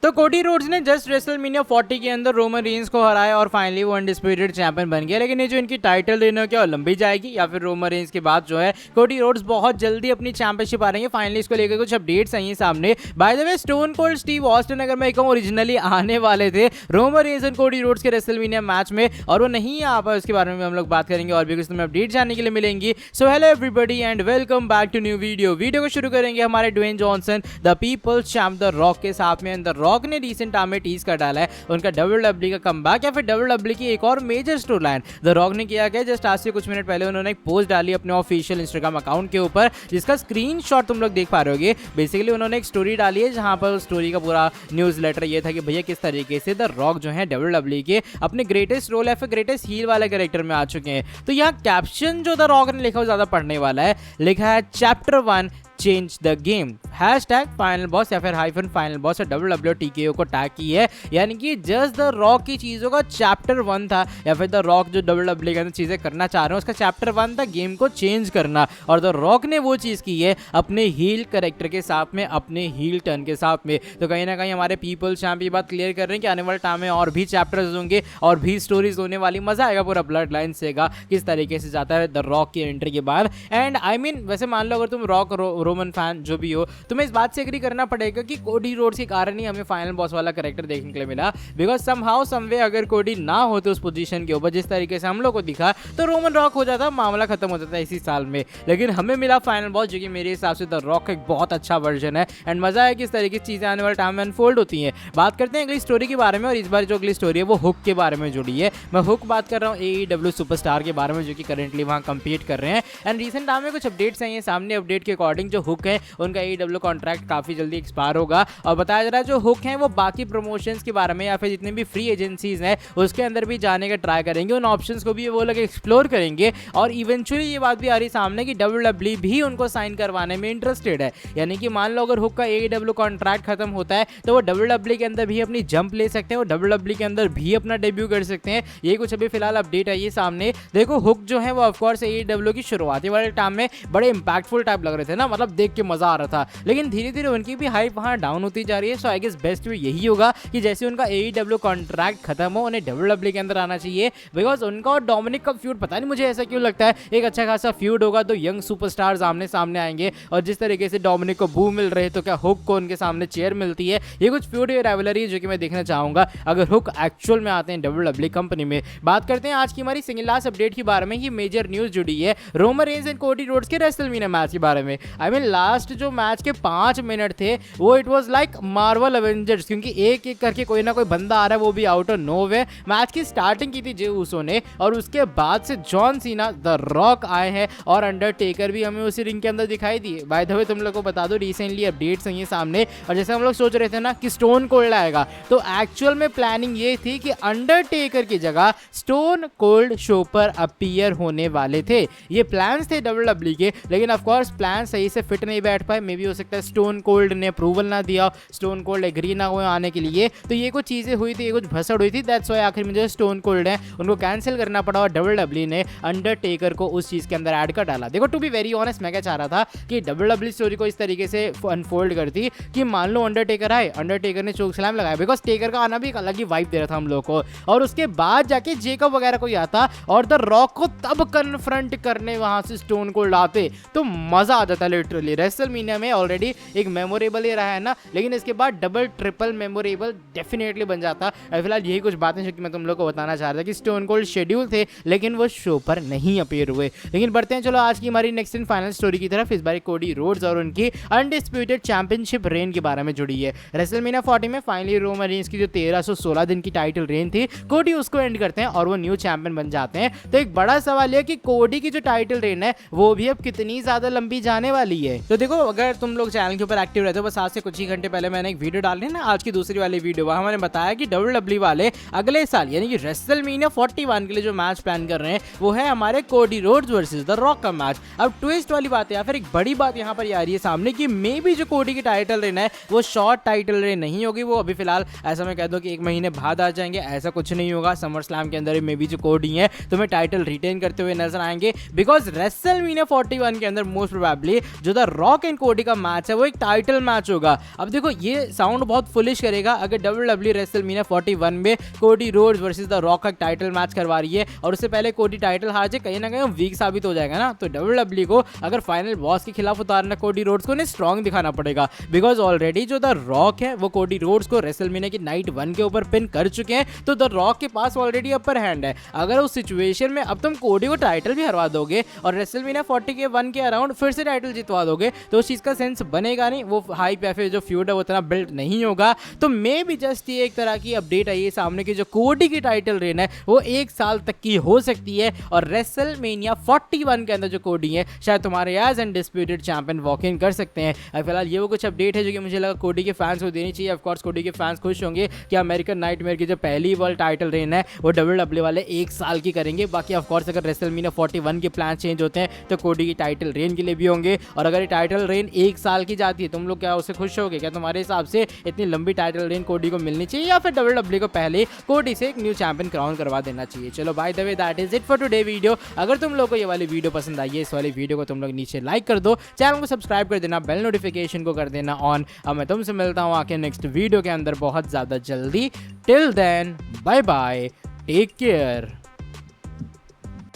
तो Cody Rhodes ने just WrestleMania 40 के अंदर रोमन रेंस को हराया और फाइनली वो अनडिस्प्यूटेड चैंपियन बन गया। लेकिन ये जो इनकी टाइटल रेन है क्या लंबी जाएगी या फिर रोमन रेंस के बाद जो है कोडी रोड्स बहुत जल्दी अपनी चैंपियनशिप आ रही है। फाइनली इसको लेकर कुछ अपडेट्स आई हैं सामने। By the way stone cold Steve Austin अगर मैं कहूं ओरिजिनली आने वाले थे Roman Reigns and Cody Rhodes के रेसलमेनिया मैच में और वो नहीं आ पाए, उसके बारे में हम लोग बात करेंगे और भी कुछ तुम्हें अपडेट जानने के लिए मिलेंगी। So hello everybody and welcome back to new video को शुरू करेंगे हमारे Dwayne Johnson the people's champ the rock के साथ में। द रॉक ने रिसेंट टाइम में टीज कर डाला है उनका WWE का कमबैक या फिर WWE की एक और major story line the rock ने किया गया। जस्ट आज से कुछ मिनट पहले उन्होंने एक पोस्ट डाली अपने ऑफिशियल इंस्टाग्राम अकाउंट के ऊपर जिसका स्क्रीनशॉट तुम लोग देख पा रहे होगे। बेसिकली उन्होंने एक स्टोरी डाली है जहां पर स्टोरी का पूरा न्यूज लेटर ये था कि भैया किस तरीके से द रॉक जो है WWE के अपने ग्रेटेस्ट रोल या फिर ग्रेटेस्ट हील वाले कैरेक्टर में आ चुके हैं। तो यहाँ कैप्शन जो द रॉक ने लिखा वो ज्यादा पढ़ने वाला है, लिखा है chapter 1 change the game hashtag final boss या फिर हाइफन फाइनल बॉस और WWE TKO को टैग की है। यानी कि जस्ट द रॉक की चीज़ों का चैप्टर 1 था या फिर द रॉक जो WWE के अंदर चीज़ें करना चाह रहे हैं उसका चैप्टर 1 था गेम को चेंज करना। और द रॉक ने वो चीज़ की है अपने हील कैरेक्टर के साथ में, अपने हील टर्न के साथ में। तो कहीं ना कहीं हमारे पीपल चैंप ये बात क्लियर कर रहे हैं कि आने वाले टाइम में और भी चैप्टर्स होंगे और भी स्टोरीज होने वाली। मजा आएगा पूरा ब्लड लाइन सेगा किस तरीके से जाता है द रॉक की एंट्री के बाद। एंड आई मीन वैसे मान लो अगर तुम रॉक रोमन फैन जो भी हो तुम्हें इस बात से एग्री करना पड़ेगा कि कोडी रोड्स के कारण ही हमें फाइनल बॉस वाला कैरेक्टर देखने के लिए मिला। बिकॉज समहाउ समवे अगर कोडी ना होते उस पोजीशन के ऊपर जिस तरीके से हम लोग को दिखा तो रोमन रॉक हो जाता, मामला खत्म हो जाता इसी साल में। लेकिन हमें मिला फाइनल बॉस जो कि मेरे हिसाब से द रॉक का एक बहुत अच्छा वर्जन है। एंड मजा है कि इस तरीके की चीजें आने वाले टाइम में अनफोल्ड होती हैं। बात करते हैं अगली स्टोरी के बारे में और इस बार जो अगली स्टोरी है वो हुक के बारे में जुड़ी है। मैं हुक बात कर रहा हूँ AEW सुपरस्टार के बारे में जो कि करेंटली वहाँ कम्पीट कर रहे हैं। एंड रिसेंट टाइम में कुछ अपडेट्स आई हैं सामने। अपडेट के अकॉर्डिंग जो हुक है उनका AEW कॉन्ट्रैक्ट काफी जल्दी एक्सपायर होगा और बताया जा रहा है जो हुक है वो बाकी प्रमोशंस के बारे में या फिर जितने भी फ्री एजेंसीज हैं उसके अंदर भी जाने का ट्राई करेंगे, उन ऑप्शंस को भी वो लोग एक्सप्लोर करेंगे। और इवेंचुअली ये बात भी आ रही सामने कि WWE भी उनको साइन करवाने में इंटरेस्टेड है। यानी कि मान लो अगर हुक का AEW कॉन्ट्रैक्ट खत्म होता है तो वो WWE के अंदर भी अपनी जंप ले सकते हैं, वो WWE के अंदर भी अपना डेब्यू कर सकते हैं। ये कुछ अभी फिलहाल अपडेट है ये सामने। देखो हुक जो है वो ऑफकोर्स AEW की शुरुआती वाले टाइम में बड़े इंपैक्टफुल टाइप लग रहे थे ना, मतलब देख के मजा आ रहा था। लेकिन धीरे धीरे उनकी भी हाइप वहाँ डाउन होती जा रही है। सो आई गेस बेस्ट वे यही होगा कि जैसे उनका AEW कॉन्ट्रैक्ट खत्म हो उन्हें WWE के अंदर आना चाहिए। बिकॉज उनका और डोमिनिक का फ्यूड पता नहीं मुझे ऐसा क्यों लगता है एक अच्छा खासा फ्यूड होगा। तो यंग सुपरस्टार्स आमने सामने आएंगे और जिस तरीके से डोमिनिक को बू मिल रहे तो क्या हुक को उनके सामने चेयर मिलती है। ये कुछ फ्यूड राइवलरी है जो कि मैं देखना चाहूंगा अगर हुक एक्चुअल में आते हैं WWE कंपनी में। बात करते हैं आज की हमारी सिंगल लास्ट अपडेट के बारे में। ये मेजर न्यूज जुड़ी है Roman Reigns and Cody Rhodes के रेसलमेनिया मैच के बारे में। आई मीन लास्ट जो मैच के 5 मिनट थे वो it was like Marvel Avengers, क्योंकि एक एक करके कोई ना कोई बंदा आ रहा है वो भी आउट ऑफ नोवे। मैच की स्टार्टिंग की थी जे उसो ने और उसके बाद से जॉन सीना द रॉक आए हैं और अंडरटेकर भी हमें उसी रिंग के अंदर दिखाई दिए। बाय द वे तुम लोग को बता दो रिसेंटली अपडेट्स हैं सामने और जैसे हम लोग सोच रहे थे ना कि स्टोन कोल्ड आएगा तो एक्चुअल में प्लानिंग ये थी कि अंडरटेकर की जगह स्टोन कोल्ड शो पर अपीयर होने वाले थे। ये प्लान्स थे WWE के, लेकिन ऑफ कोर्स प्लान सही से फिट नहीं बैठ पाए। मे बी हो सकता है स्टोन कोल्ड ने अप्रूवल ना दिया, स्टोन कोल्ड एग्री ना हुए आने के लिए, तो ये कुछ चीजें हुई थी, ये कुछ भसड़ हुई थी। दैट्स व्हाई आखिर में जो स्टोन कोल्ड है उनको कैंसिल करना पड़ा और WWE ने अंडरटेकर को उस चीज के अंदर ऐड कर डाला। देखो टू बी वेरी ऑनेस्ट मैं क्या चाह रहा था कि WWE स्टोरी को इस तरीके से अनफोल्ड करती कि मान लो अंडरटेकर आए, अंडरटेकर ने चोक स्लैम लगाया, बिकॉज टेकर का आना भी एक अलग ही वाइब दे रहा था हम लोग को, और उसके बाद जाके जेकब वगैरह कोई आता और द रॉक को तब कन्फ्रंट करने वहां से स्टोन कोल्ड आते तो मजा आ जाता लिटरली। रेसलमेनिया में ऑलरेडी एक मेमोरेबल ही रहा है ना, लेकिन इसके बाद डबल ट्रिपल मेमोरेबल डेफिनेटली बन जाता। फिलहाल यही कुछ बातें जो कि मैं तुम लोग को बताना चाह रहा था कि स्टोन कोल्ड शेड्यूल थे लेकिन वो शो पर नहीं अपीयर हुए। लेकिन बढ़ते हैं चलो आज की हमारी नेक्स्ट एंड फाइनल स्टोरी की तरफ। इस बार कोडी रोड्स और उनकी अनडिस्प्यूटेड चैंपियनशिप रेन के बारे में जुड़ी है। रेसलमेनिया 40 में फाइनली रोमन रेंस की जो 1316 दिन की टाइटल रेन थी कोडी उसको एंड करते हैं और वो न्यू चैंपियन बन जाते हैं। तो एक बड़ा सवाल है कि कोडी की जो टाइटल रेन है वो भी अब कितनी ज्यादा लंबी जाने वाली है। तो देखो अगर तुम लोग चैनल के ऊपर एक्टिव रहते हो, बस आज से कुछ ही घंटे पहले मैंने एक वीडियो डाली ना, आज की दूसरी वाली वीडियो, वहां मैंने बताया कि WWE वाले अगले साल यानी कि रेसलमेनिया 41 के लिए जो मैच प्लान कर रहे हैं वो है हमारे Cody Rhodes versus the rock का मैच। अब ट्विस्ट वाली बात है या फिर एक बड़ी बात यहाँ पर आ रही है सामने कि मे बी जो कोडी की टाइटल रेन है वो शॉर्ट टाइटल रेन नहीं होगी, वो अभी फिलहाल ऐसा मैं कह दो कि 1 महीने बाद आ जाएंगे, ऐसा कुछ नहीं होगा। समर स्लैम के अंदर मे बी जो कोडी है तुम्हें टाइटल रिटेन करते हुए नजर आएंगे, बिकॉज रेसलमेनिया 41 के अंदर मोस्ट प्रोबेबली जो द रॉक एंड कोडी का मैच है वो एक टाइटल मैच होगा। अब देखो ये साउंड बहुत फुलिश करेगा अगर WWE रेसलमेनिया 41 में Cody Rhodes versus the rock का टाइटल मैच करवा रही है और उससे पहले कोडी टाइटल हार जाए, कहीं ना कहीं वीक साबित हो जाएगा ना। तो WWE को अगर फाइनल बॉस के खिलाफ उतारना कोडी रोड्स को उन्हें स्ट्रांग दिखाना पड़ेगा, बिकॉज ऑलरेडी जो द रॉक है वो कोडी रोड्स को रेसलमेनिया की नाइट 1 के ऊपर पिन कर चुके हैं। तो द रॉक के पास ऑलरेडी अपर हैंड है। अगर उस सिचुएशन में अब तुम कोडी को टाइटल भी हरवा दोगे और रेसलमेनिया 41 के अराउंड फिर से टाइटल जितवा दोगे तो उस चीज का सेंस बनेगा नहीं, वो हाइप या फिर जो फ्यूड है वो इतना बिल्ड नहीं होगा। तो मे भी जस्ट ये एक तरह की अपडेट आई है सामने की जो कोडी की टाइटल रेन है वो 1 साल तक की हो सकती है और रेसलमेनिया 41 के अंदर जो कोडी है शायद तुम्हारे as undisputed champion walk in कर सकते हैं। फिलहाल ये वो कुछ अपडेट है जो कि मुझे लगा कोडी के फैंस को देनी चाहिए। ऑफ कोर्स कोडी के फैंस खुश होंगे कि अमेरिकन नाइटमेयर की जो पहली वर्ल्ड टाइटल रेन है वो WWE वाले 1 साल की करेंगे। बाकी ऑफ कोर्स अगर रेसलमेनिया 41 के प्लान चेंज होते हैं तो कोडी की टाइटल रेन के लिए भी होंगे। और अगर ये टाइटल रेन 1 साल की जाती है तुम लोग क्या उससे खुश होगे? क्या तुम्हारे हिसाब से इतनी लंबी टाइटल रेन कोडी को मिलनी चाहिए या फिर WWE को पहले कोडी से एक न्यू चैंपियन क्राउन करवा देना चाहिए? चलो by the way that is it for today video. अगर तुम लोग को ये वाली वीडियो पसंद आई है, इस वाली वीडियो को तुम लोग नीचे लाइक कर दो, चैनल को सब्सक्राइब कर देना, बेल नोटिफिकेशन को कर देना ऑन। अब मैं तुमसे मिलता हूँ आके नेक्स्ट वीडियो के अंदर बहुत ज़्यादा जल्दी। Till then bye bye, take care.